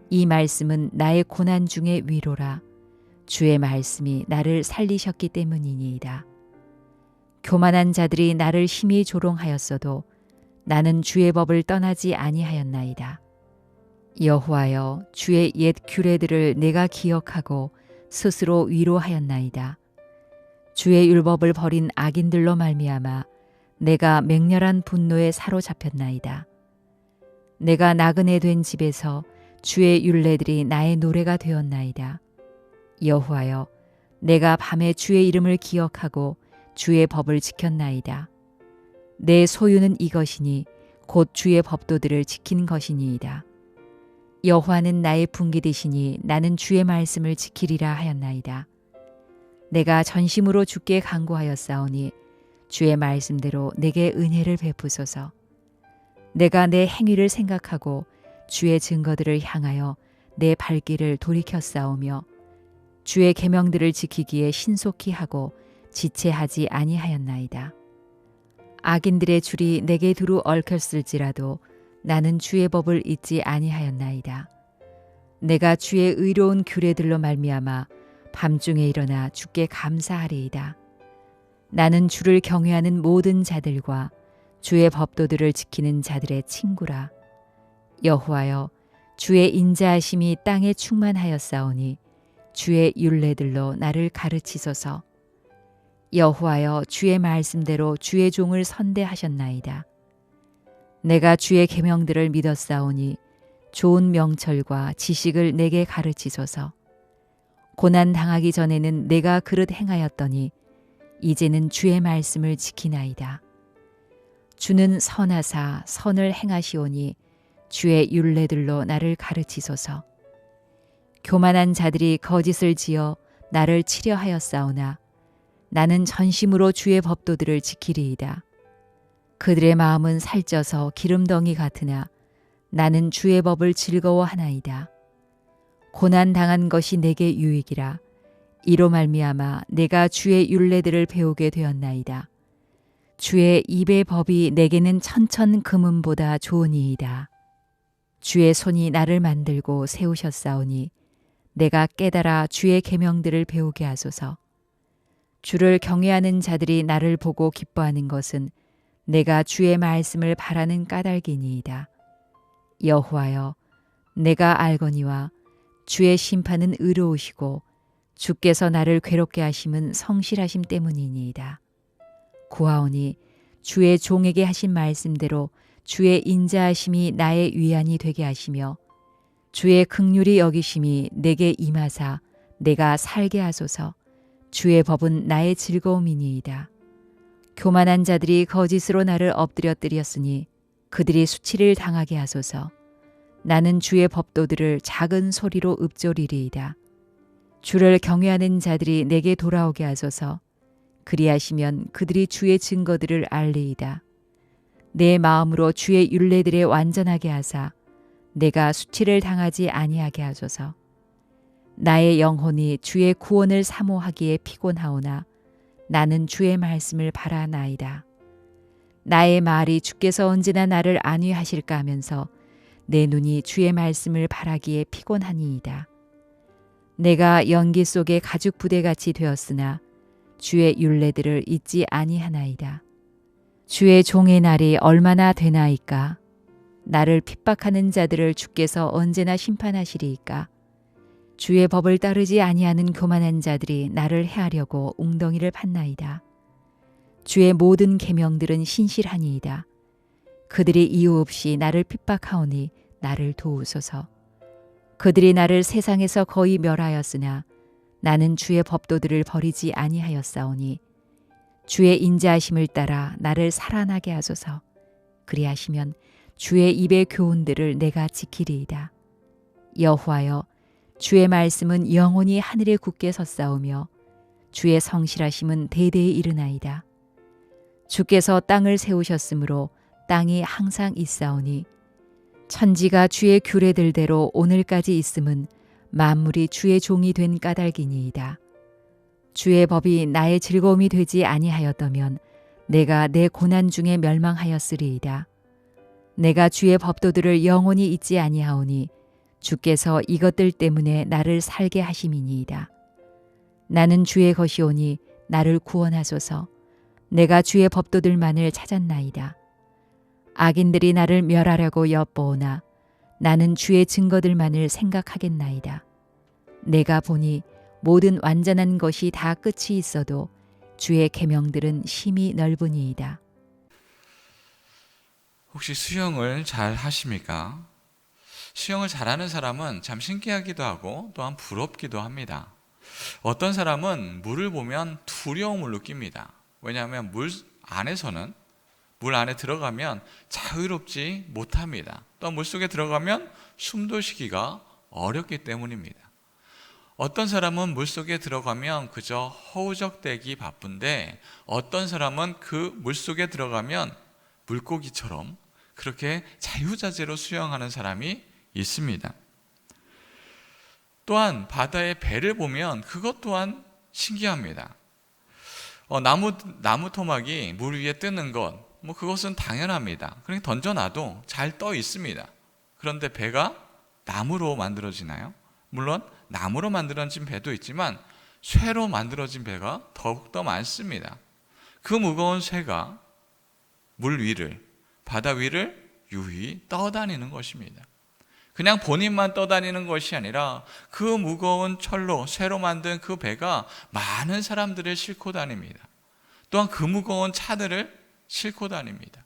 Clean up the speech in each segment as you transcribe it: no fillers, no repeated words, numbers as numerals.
이 말씀은 나의 고난 중의 위로라. 주의 말씀이 나를 살리셨기 때문이니이다. 교만한 자들이 나를 심히 조롱하였어도 나는 주의 법을 떠나지 아니하였나이다. 여호와여, 주의 옛 규례들을 내가 기억하고 스스로 위로하였나이다. 주의 율법을 버린 악인들로 말미암아 내가 맹렬한 분노에 사로잡혔나이다. 내가 나그네 된 집에서 주의 율례들이 나의 노래가 되었나이다. 여호와여, 내가 밤에 주의 이름을 기억하고 주의 법을 지켰나이다. 내 소유는 이것이니 곧 주의 법도들을 지킨 것이니이다. 여호와는 나의 분기되시니 나는 주의 말씀을 지키리라 하였나이다. 내가 전심으로 주께 간구하였사오니 주의 말씀대로 내게 은혜를 베푸소서. 내가 내 행위를 생각하고 주의 증거들을 향하여 내 발길을 돌이켰사오며 주의 계명들을 지키기에 신속히 하고 지체하지 아니하였나이다. 악인들의 줄이 내게 두루 얽혔을지라도 나는 주의 법을 잊지 아니하였나이다. 내가 주의 의로운 규례들로 말미암아 밤중에 일어나 주께 감사하리이다. 나는 주를 경외하는 모든 자들과 주의 법도들을 지키는 자들의 친구라. 여호와여, 주의 인자하심이 땅에 충만하였사오니 주의 율례들로 나를 가르치소서. 여호와여, 주의 말씀대로 주의 종을 선대하셨나이다. 내가 주의 계명들을 믿었사오니 좋은 명철과 지식을 내게 가르치소서. 고난 당하기 전에는 내가 그릇 행하였더니 이제는 주의 말씀을 지키나이다. 주는 선하사 선을 행하시오니 주의 율례들로 나를 가르치소서. 교만한 자들이 거짓을 지어 나를 치려하였사오나 나는 전심으로 주의 법도들을 지키리이다. 그들의 마음은 살쪄서 기름덩이 같으나 나는 주의 법을 즐거워하나이다. 고난 당한 것이 내게 유익이라. 이로 말미암아 내가 주의 율례들을 배우게 되었나이다. 주의 입의 법이 내게는 천천 금은보다 좋으니이다. 주의 손이 나를 만들고 세우셨사오니 내가 깨달아 주의 계명들을 배우게 하소서. 주를 경외하는 자들이 나를 보고 기뻐하는 것은 내가 주의 말씀을 바라는 까닭이니이다. 여호와여, 내가 알거니와 주의 심판은 의로우시고 주께서 나를 괴롭게 하심은 성실하심 때문이니이다. 구하오니 주의 종에게 하신 말씀대로 주의 인자하심이 나의 위안이 되게 하시며 주의 긍휼이 여기심이 내게 임하사 내가 살게 하소서. 주의 법은 나의 즐거움이니이다. 교만한 자들이 거짓으로 나를 엎드려뜨렸으니 그들이 수치를 당하게 하소서. 나는 주의 법도들을 작은 소리로 읊조리리이다. 주를 경외하는 자들이 내게 돌아오게 하소서. 그리하시면 그들이 주의 증거들을 알리이다. 내 마음으로 주의 율례들에 완전하게 하사 내가 수치를 당하지 아니하게 하소서. 나의 영혼이 주의 구원을 사모하기에 피곤하오나 나는 주의 말씀을 바라나이다. 나의 말이 주께서 언제나 나를 안위하실까 하면서 내 눈이 주의 말씀을 바라기에 피곤하니이다. 내가 연기 속에 가죽 부대같이 되었으나 주의 율례들을 잊지 아니하나이다. 주의 종의 날이 얼마나 되나이까? 나를 핍박하는 자들을 주께서 언제나 심판하시리이까? 주의 법을 따르지 아니하는 교만한 자들이 나를 해하려고 웅덩이를 팠나이다. 주의 모든 계명들은 신실하니이다. 그들이 이유 없이 나를 핍박하오니 나를 도우소서. 그들이 나를 세상에서 거의 멸하였으나 나는 주의 법도들을 버리지 아니하였사오니 주의 인자하심을 따라 나를 살아나게 하소서. 그리하시면 주의 입의 교훈들을 내가 지키리이다. 여호와여, 주의 말씀은 영원히 하늘에 굳게 섰사오며 주의 성실하심은 대대에 이르나이다. 주께서 땅을 세우셨으므로 땅이 항상 있사오니 천지가 주의 규례들대로 오늘까지 있음은 만물이 주의 종이 된 까닭이니이다. 주의 법이 나의 즐거움이 되지 아니하였다면 내가 내 고난 중에 멸망하였으리이다. 내가 주의 법도들을 영원히 잊지 아니하오니 주께서 이것들 때문에 나를 살게 하심이니이다. 나는 주의 것이오니 나를 구원하소서. 내가 주의 법도들만을 찾았나이다. 악인들이 나를 멸하려고 엿보오나 나는 주의 증거들만을 생각하겠나이다. 내가 보니 모든 완전한 것이 다 끝이 있어도 주의 계명들은 심히 넓으니이다. 혹시 수영을 잘 하십니까? 수영을 잘하는 사람은 참 신기하기도 하고 또한 부럽기도 합니다. 어떤 사람은 물을 보면 두려움을 느낍니다. 왜냐하면 물 안에 들어가면 자유롭지 못합니다. 또 물속에 들어가면 숨도 쉬기가 어렵기 때문입니다. 어떤 사람은 물속에 들어가면 그저 허우적대기 바쁜데 어떤 사람은 그 물속에 들어가면 물고기처럼 그렇게 자유자재로 수영하는 사람이 있습니다. 또한 바다의 배를 보면 그것 또한 신기합니다. 나무 토막이 물 위에 뜨는 것, 그것은 당연합니다. 그러니 던져놔도 잘 떠 있습니다. 그런데 배가 나무로 만들어지나요? 물론 나무로 만들어진 배도 있지만 쇠로 만들어진 배가 더욱더 많습니다. 그 무거운 쇠가 바다 위를 유유히 떠다니는 것입니다. 그냥 본인만 떠다니는 것이 아니라 그 무거운 쇠로 만든 그 배가 많은 사람들을 싣고 다닙니다. 또한 그 무거운 차들을 싣고 다닙니다.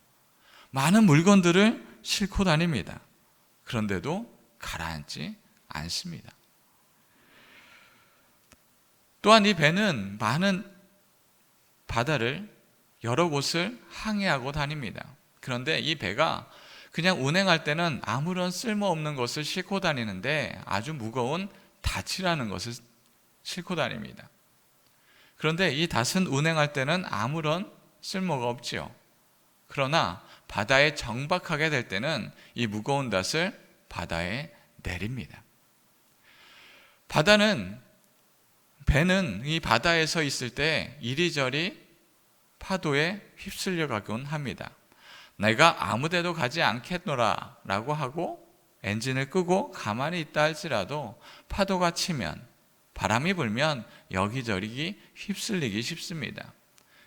많은 물건들을 싣고 다닙니다. 그런데도 가라앉지 않습니다. 또한 이 배는 많은 바다를 여러 곳을 항해하고 다닙니다. 그런데 이 배가 그냥 운행할 때는 아무런 쓸모없는 것을 싣고 다니는데 아주 무거운 닻이라는 것을 싣고 다닙니다. 그런데 이 닷은 운행할 때는 아무런 쓸모가 없지요. 그러나 바다에 정박하게 될 때는 이 무거운 닷을 바다에 내립니다. 배는 이 바다에서 있을 때 이리저리 파도에 휩쓸려 가곤 합니다. 내가 아무데도 가지 않겠노라 라고 하고 엔진을 끄고 가만히 있다 할지라도 파도가 치면, 바람이 불면 여기저기 휩쓸리기 쉽습니다.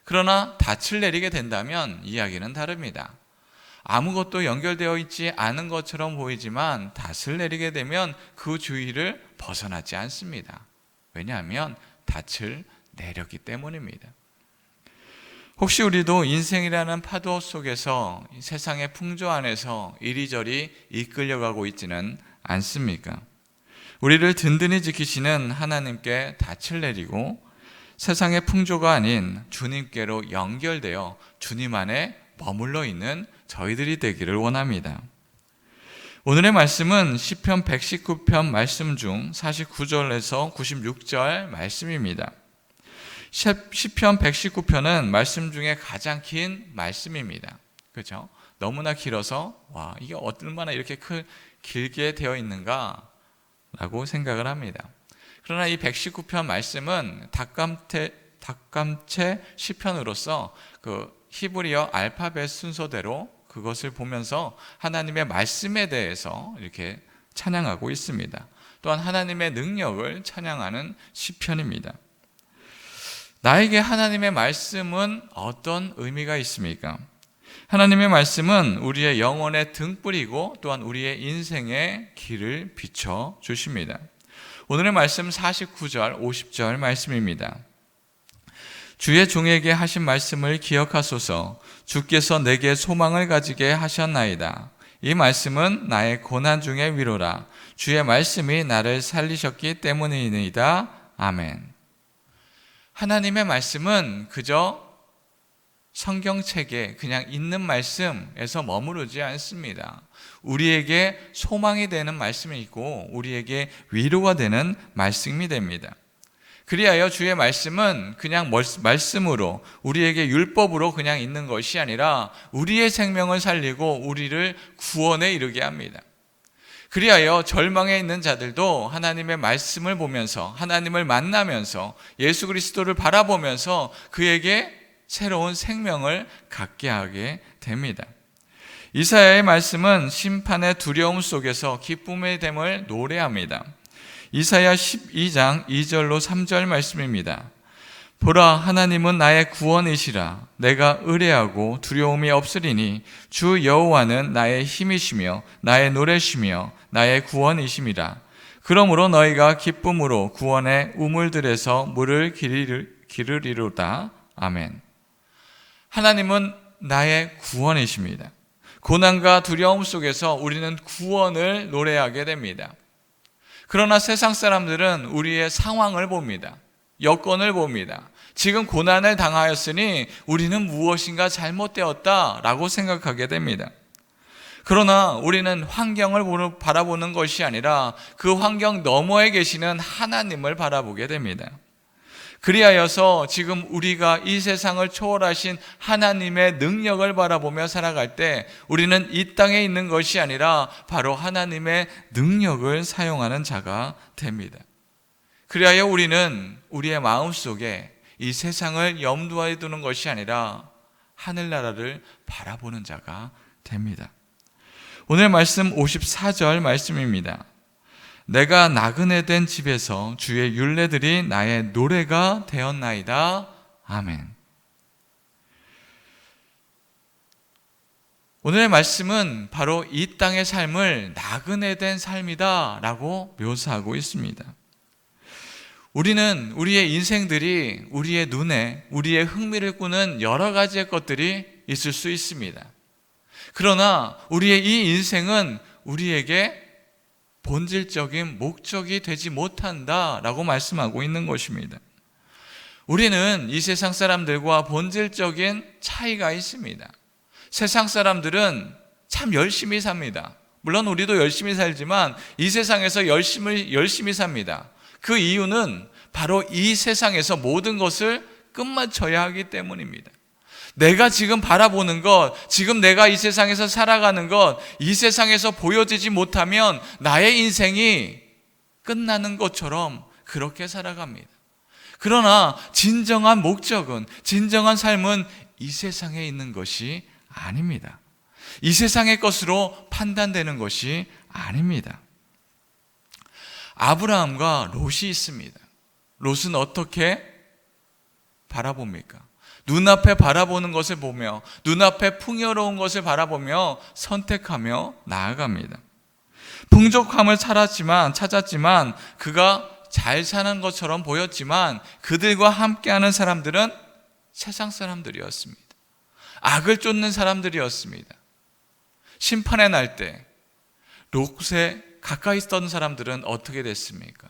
그러나 닻을 내리게 된다면 이야기는 다릅니다. 아무것도 연결되어 있지 않은 것처럼 보이지만 닻을 내리게 되면 그 주위를 벗어나지 않습니다. 왜냐하면 닻을 내렸기 때문입니다. 혹시 우리도 인생이라는 파도 속에서 세상의 풍조 안에서 이리저리 이끌려가고 있지는 않습니까? 우리를 든든히 지키시는 하나님께 닻을 내리고 세상의 풍조가 아닌 주님께로 연결되어 주님 안에 머물러 있는 저희들이 되기를 원합니다. 오늘의 말씀은 시편 119편 말씀 중 49절에서 96절 말씀입니다. 시편 119편은 말씀 중에 가장 긴 말씀입니다. 그렇죠? 너무나 길어서 이게 얼마나 이렇게 길게 되어 있는가 라고 생각을 합니다. 그러나 이 119편 말씀은 닭감체 시편으로서 그 히브리어 알파벳 순서대로 그것을 보면서 하나님의 말씀에 대해서 이렇게 찬양하고 있습니다. 또한 하나님의 능력을 찬양하는 시편입니다. 나에게 하나님의 말씀은 어떤 의미가 있습니까? 하나님의 말씀은 우리의 영혼의 등불이고 또한 우리의 인생의 길을 비춰 주십니다. 오늘의 말씀 49절, 50절 말씀입니다. 주의 종에게 하신 말씀을 기억하소서. 주께서 내게 소망을 가지게 하셨나이다. 이 말씀은 나의 고난 중의 위로라. 주의 말씀이 나를 살리셨기 때문이니이다. 아멘. 하나님의 말씀은 그저 성경책에 그냥 있는 말씀에서 머무르지 않습니다. 우리에게 소망이 되는 말씀이 있고 우리에게 위로가 되는 말씀이 됩니다. 그리하여 주의 말씀은 그냥 말씀으로 우리에게 율법으로 그냥 있는 것이 아니라 우리의 생명을 살리고 우리를 구원에 이르게 합니다. 그리하여 절망에 있는 자들도 하나님의 말씀을 보면서 하나님을 만나면서 예수 그리스도를 바라보면서 그에게 새로운 생명을 갖게 하게 됩니다. 이사야의 말씀은 심판의 두려움 속에서 기쁨의 됨을 노래합니다. 이사야 12장 2절로 3절 말씀입니다. 보라, 하나님은 나의 구원이시라. 내가 의뢰하고 두려움이 없으리니 주 여호와는 나의 힘이시며 나의 노래시며 나의 구원이심이라. 그러므로 너희가 기쁨으로 구원의 우물들에서 물을 기르리로다. 아멘. 하나님은 나의 구원이십니다. 고난과 두려움 속에서 우리는 구원을 노래하게 됩니다. 그러나 세상 사람들은 우리의 상황을 봅니다. 여건을 봅니다. 지금 고난을 당하였으니 우리는 무엇인가 잘못되었다라고 생각하게 됩니다. 그러나 우리는 환경을 바라보는 것이 아니라 그 환경 너머에 계시는 하나님을 바라보게 됩니다. 그리하여서 지금 우리가 이 세상을 초월하신 하나님의 능력을 바라보며 살아갈 때 우리는 이 땅에 있는 것이 아니라 바로 하나님의 능력을 사용하는 자가 됩니다. 그리하여 우리는 우리의 마음속에 이 세상을 염두에 두는 것이 아니라 하늘나라를 바라보는 자가 됩니다. 오늘 말씀 54절 말씀입니다. 내가 나그네 된 집에서 주의 율례들이 나의 노래가 되었나이다. 아멘. 오늘의 말씀은 바로 이 땅의 삶을 나그네 된 삶이다 라고 묘사하고 있습니다. 우리는 우리의 인생들이 우리의 눈에 우리의 흥미를 꾸는 여러 가지의 것들이 있을 수 있습니다. 그러나 우리의 이 인생은 우리에게 본질적인 목적이 되지 못한다라고 말씀하고 있는 것입니다. 우리는 이 세상 사람들과 본질적인 차이가 있습니다. 세상 사람들은 참 열심히 삽니다. 물론 우리도 열심히 살지만 이 세상에서 열심히 삽니다. 그 이유는 바로 이 세상에서 모든 것을 끝마쳐야 하기 때문입니다. 내가 지금 바라보는 것, 지금 내가 이 세상에서 살아가는 것, 이 세상에서 보여지지 못하면 나의 인생이 끝나는 것처럼 그렇게 살아갑니다. 그러나 진정한 목적은, 진정한 삶은 이 세상에 있는 것이 아닙니다. 이 세상의 것으로 판단되는 것이 아닙니다. 아브라함과 롯이 있습니다. 롯은 어떻게 바라봅니까? 눈앞에 바라보는 것을 보며 눈앞에 풍요로운 것을 바라보며 선택하며 나아갑니다. 풍족함을 찾았지만 그가 잘 사는 것처럼 보였지만 그들과 함께하는 사람들은 세상 사람들이었습니다. 악을 쫓는 사람들이었습니다. 심판의 날 때 롯에 가까이 있던 사람들은 어떻게 됐습니까?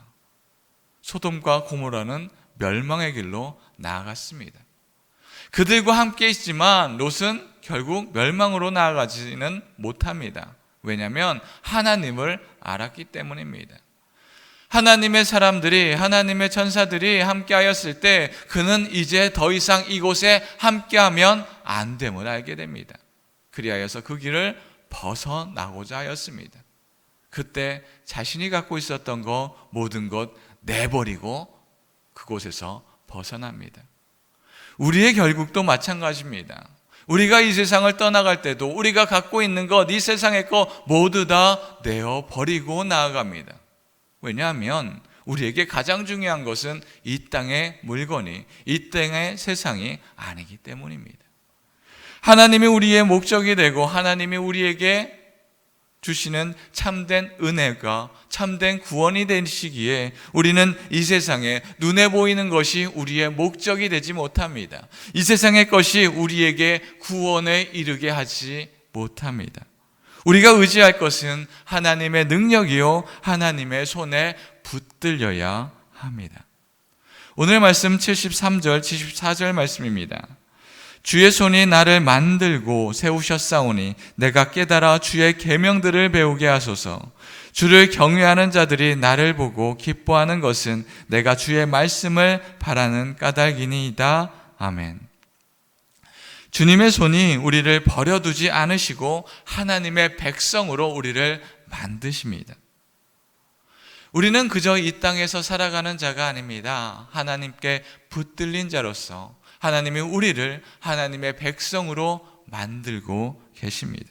소돔과 고모라는 멸망의 길로 나아갔습니다. 그들과 함께 있지만 롯은 결국 멸망으로 나아가지는 못합니다. 왜냐하면 하나님을 알았기 때문입니다. 하나님의 사람들이, 하나님의 천사들이 함께하였을 때 그는 이제 더 이상 이곳에 함께하면 안 됨을 알게 됩니다. 그리하여서 그 길을 벗어나고자 하였습니다. 그때 자신이 갖고 있었던 것, 모든 것 내버리고 그곳에서 벗어납니다. 우리의 결국도 마찬가지입니다. 우리가 이 세상을 떠나갈 때도 우리가 갖고 있는 것, 이 세상의 것 모두 다 내어버리고 나아갑니다. 왜냐하면 우리에게 가장 중요한 것은 이 땅의 물건이, 이 땅의 세상이 아니기 때문입니다. 하나님이 우리의 목적이 되고 하나님이 우리에게 주시는 참된 은혜가 참된 구원이 되시기에 우리는 이 세상에 눈에 보이는 것이 우리의 목적이 되지 못합니다. 이 세상의 것이 우리에게 구원에 이르게 하지 못합니다. 우리가 의지할 것은 하나님의 능력이요 하나님의 손에 붙들려야 합니다. 오늘 말씀 73절 74절 말씀입니다. 주의 손이 나를 만들고 세우셨사오니 내가 깨달아 주의 계명들을 배우게 하소서. 주를 경외하는 자들이 나를 보고 기뻐하는 것은 내가 주의 말씀을 바라는 까닭이니이다. 아멘. 주님의 손이 우리를 버려두지 않으시고 하나님의 백성으로 우리를 만드십니다. 우리는 그저 이 땅에서 살아가는 자가 아닙니다. 하나님께 붙들린 자로서 하나님이 우리를 하나님의 백성으로 만들고 계십니다.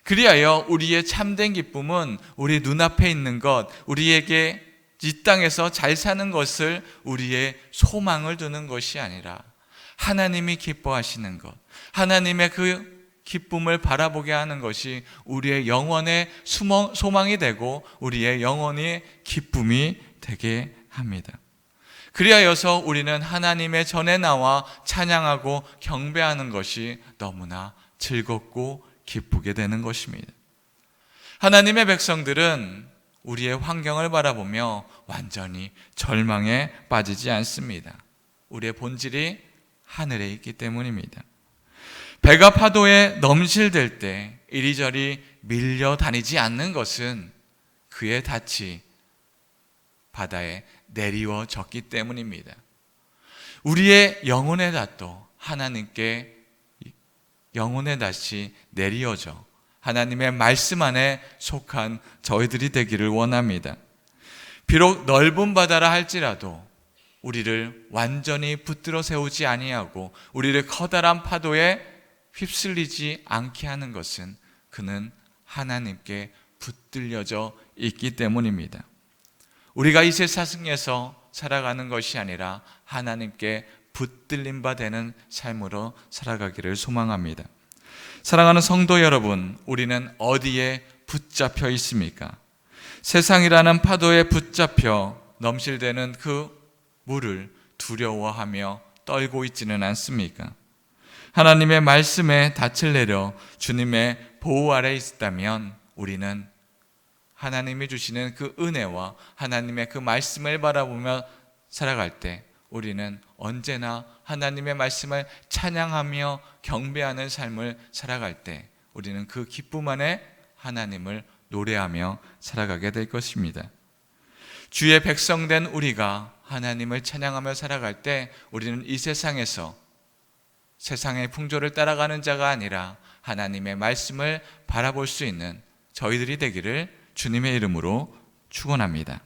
그리하여 우리의 참된 기쁨은 우리 눈앞에 있는 것, 우리에게 이 땅에서 잘 사는 것을 우리의 소망을 두는 것이 아니라 하나님이 기뻐하시는 것, 하나님의 그 기쁨을 바라보게 하는 것이 우리의 영혼의 소망이 되고 우리의 영혼의 기쁨이 되게 합니다. 그리하여서 우리는 하나님의 전에 나와 찬양하고 경배하는 것이 너무나 즐겁고 기쁘게 되는 것입니다. 하나님의 백성들은 우리의 환경을 바라보며 완전히 절망에 빠지지 않습니다. 우리의 본질이 하늘에 있기 때문입니다. 배가 파도에 넘실댈 때 이리저리 밀려다니지 않는 것은 그의 닻이 바다에 내리워졌기 때문입니다. 우리의 영혼의 닻도 하나님께 영혼의 닻이 내리워져 하나님의 말씀 안에 속한 저희들이 되기를 원합니다. 비록 넓은 바다라 할지라도 우리를 완전히 붙들어 세우지 아니하고 우리를 커다란 파도에 휩쓸리지 않게 하는 것은 그는 하나님께 붙들려져 있기 때문입니다. 우리가 이 세상에서 살아가는 것이 아니라 하나님께 붙들림 바 되는 삶으로 살아가기를 소망합니다. 사랑하는 성도 여러분, 우리는 어디에 붙잡혀 있습니까? 세상이라는 파도에 붙잡혀 넘실대는 그 물을 두려워하며 떨고 있지는 않습니까? 하나님의 말씀에 닻을 내려 주님의 보호 아래 있다면 우리는 하나님이 주시는 그 은혜와 하나님의 그 말씀을 바라보며 살아갈 때 우리는 언제나 하나님의 말씀을 찬양하며 경배하는 삶을 살아갈 때 우리는 그 기쁨 안에 하나님을 노래하며 살아가게 될 것입니다. 주의 백성된 우리가 하나님을 찬양하며 살아갈 때 우리는 이 세상에서 세상의 풍조를 따라가는 자가 아니라 하나님의 말씀을 바라볼 수 있는 저희들이 되기를 주님의 이름으로 축원합니다.